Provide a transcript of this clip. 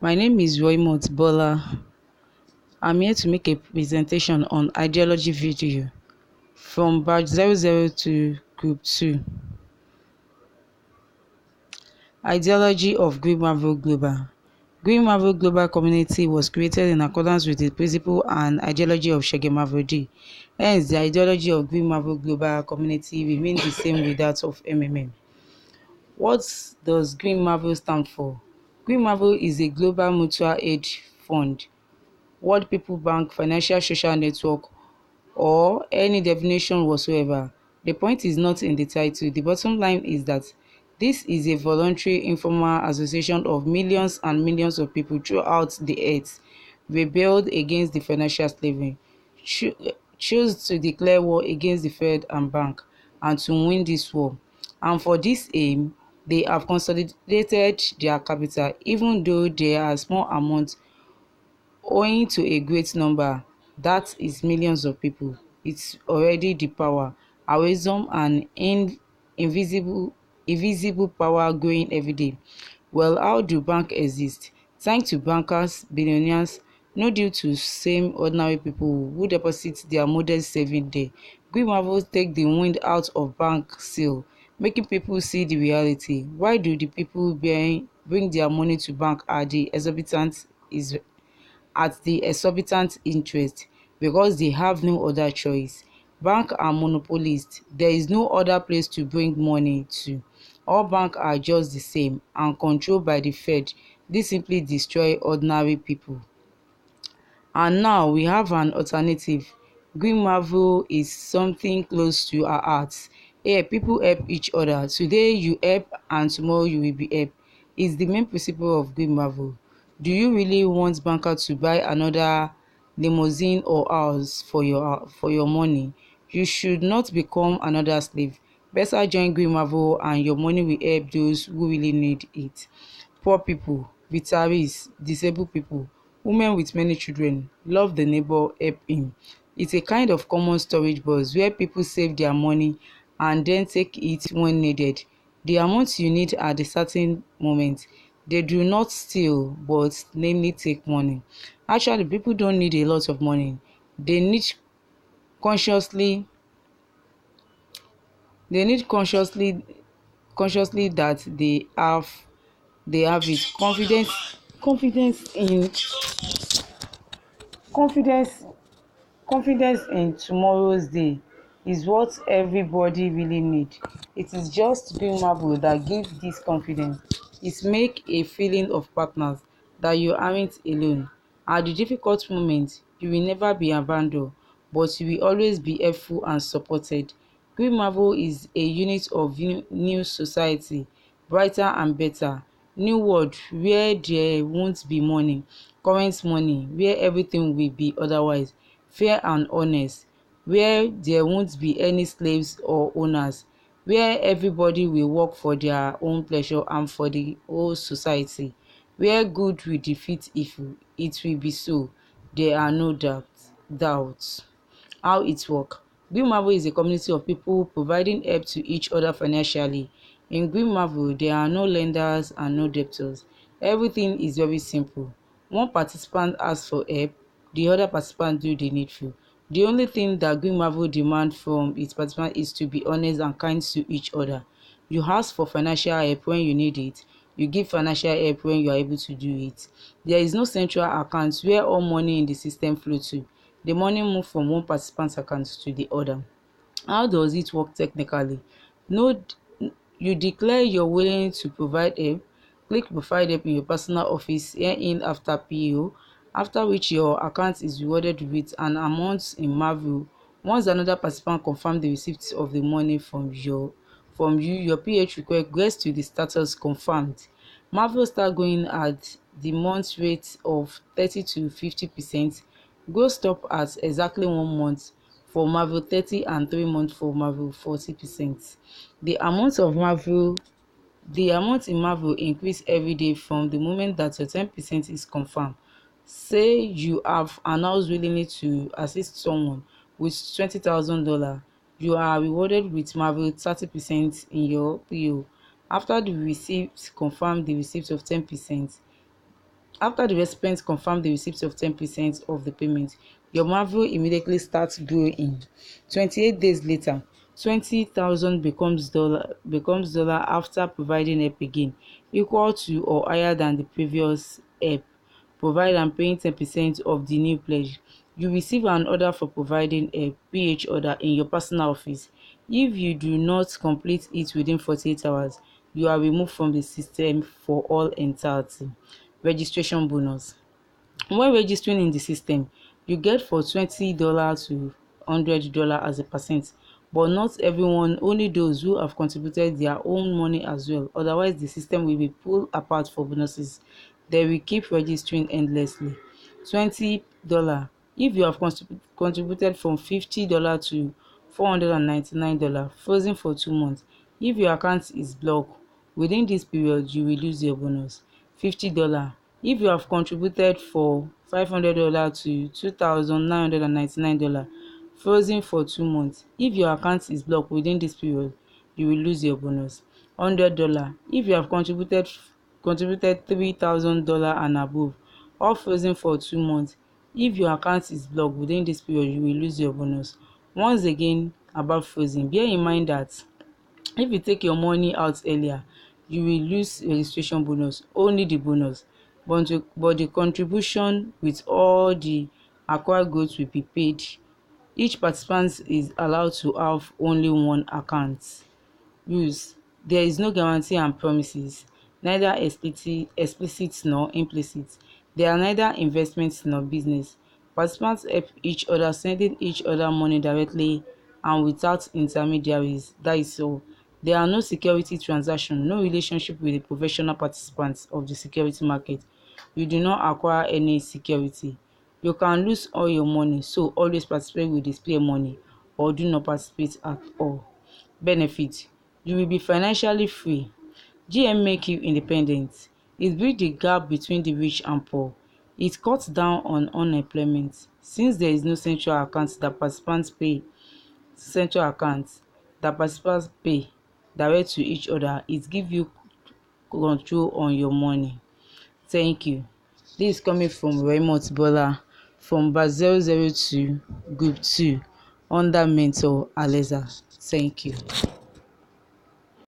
My name is Roymont Bola. I'm here to make a presentation on ideology video from batch 002 group 2. Ideology of Green Marvel Global. Green Marvel Global Community was created in accordance with the principle and ideology of Shege Marvel D. Hence, the ideology of Green Marvel Global Community remains the same with that of MMM. What does Green Marvel stand for? Green Marvel is a global mutual aid fund, World People Bank, financial social network, or any definition whatsoever. The point is not in the title. The bottom line is that this is a voluntary informal association of millions and millions of people throughout the earth rebelled against the financial slavery, chose to declare war against the Fed and bank, and to win this war. And for this aim, they have consolidated their capital, even though there are small amounts owing to a great number, that is millions of people. It's already the power, a wisdom and invisible power growing every day. Well, how do banks exist? Thanks to bankers, billionaires, no due to same ordinary people who deposit their modest saving there. Green Marvels take the wind out of bank seal, making people see the reality. Why do the people bring their money to bank at the exorbitant interest? Because they have no other choice. Banks are monopolists. There is no other place to bring money to. All banks are just the same and controlled by the Fed. This simply destroys ordinary people. And now we have an alternative. Green Marvel is something close to our hearts. Here, people help each other. Today you help and tomorrow you will be helped. It's the main principle of Green Marvel. Do you really want banker to buy another limousine or house for your money? You should not become another slave. Better join Green Marvel and your money will help those who really need it. Poor people, retirees, disabled people, women with many children, love the neighbor, help him. It's a kind of common storage box where people save their money and then take it when needed. The amount you need at a certain moment. They do not steal, but namely take money. Actually, people don't need a lot of money. They need consciously they need consciously that they have it. Confidence confidence in tomorrow's day is what everybody really need. It is just Green Marble that gives this confidence. It make a feeling of partners, that you aren't alone. At the difficult moment, you will never be abandoned, but you will always be helpful and supported. Green Marble is a unit of new society, brighter and better. New world where there won't be money, current money, where everything will be otherwise, fair and honest, where there won't be any slaves or owners, where everybody will work for their own pleasure and for the whole society, where good will defeat evil. It will be so. There are no doubts. How it works. Green Marvel is a community of people providing help to each other financially. In Green Marvel, there are no lenders and no debtors. Everything is very simple. One participant asks for help, the other participant do the needful. The only thing that Green Marvel demands from its participants is to be honest and kind to each other. You ask for financial help when you need it. You give financial help when you are able to do it. There is no central account where all money in the system flow to. The money moves from one participant's account to the other. How does it work technically? No, you declare you're willing to provide help. Click provide help in your personal office here in after PO, after which your account is rewarded with an amount in Marvel. Once another participant confirms the receipt of the money your PH request gets to the status confirmed. Marvel start going at the month rate of 30 to 50%. Go stop at exactly 1 month for Marvel 30 and 3 months for Marvel 40%. The amount of Marvel the amount in Marvel increase every day from the moment that your 10% is confirmed. Say you have announced willingness to assist someone with $20,000. You are rewarded with Marvel 30% in your PO. After the receipt confirm the receipt of 10%, After the recipients confirm the receipt of 10% of the payment, your Marvel immediately starts growing. 28 days later, 20,000 becomes dollar after providing help again, equal to or higher than the previous help provide and paying 10% of the new pledge. You receive an order for providing a PH order in your personal office. If you do not complete it within 48 hours, you are removed from the system for all entirety. Registration bonus. When registering in the system, you get for $20 to $100 as a percent, but not everyone, only those who have contributed their own money as well. Otherwise, the system will be pulled apart for bonuses. They will keep registering endlessly. $20. If you have contributed from $50 to $499, frozen for 2 months. If your account is blocked within this period, you will lose your bonus. $50. If you have contributed for $500 to $2,999, frozen for 2 months. If your account is blocked within this period, you will lose your bonus. $100. If you have contributed $3,000 and above, or frozen for 2 months. If your account is blocked within this period, you will lose your bonus. Once again, about frozen, bear in mind that if you take your money out earlier, you will lose registration bonus, only the bonus, but the contribution with all the acquired goods will be paid. Each participant is allowed to have only one account. Rules: there is no guarantee and promises, neither explicit nor implicit. They are neither investments nor business. Participants help each other, sending each other money directly and without intermediaries. That is all. There are no security transactions, no relationship with the professional participants of the security market. You do not acquire any security. You can lose all your money, so always participate with the spare money or do not participate at all. Benefit: you will be financially free. GM make you independent. It bridges the gap between the rich and poor. It cuts down on unemployment. Since there is no central account that participants pay direct to each other, it gives you control on your money. Thank you. This is coming from Raymond Bola from Batch 002 Group 2 under Mentor Aleza. Thank you.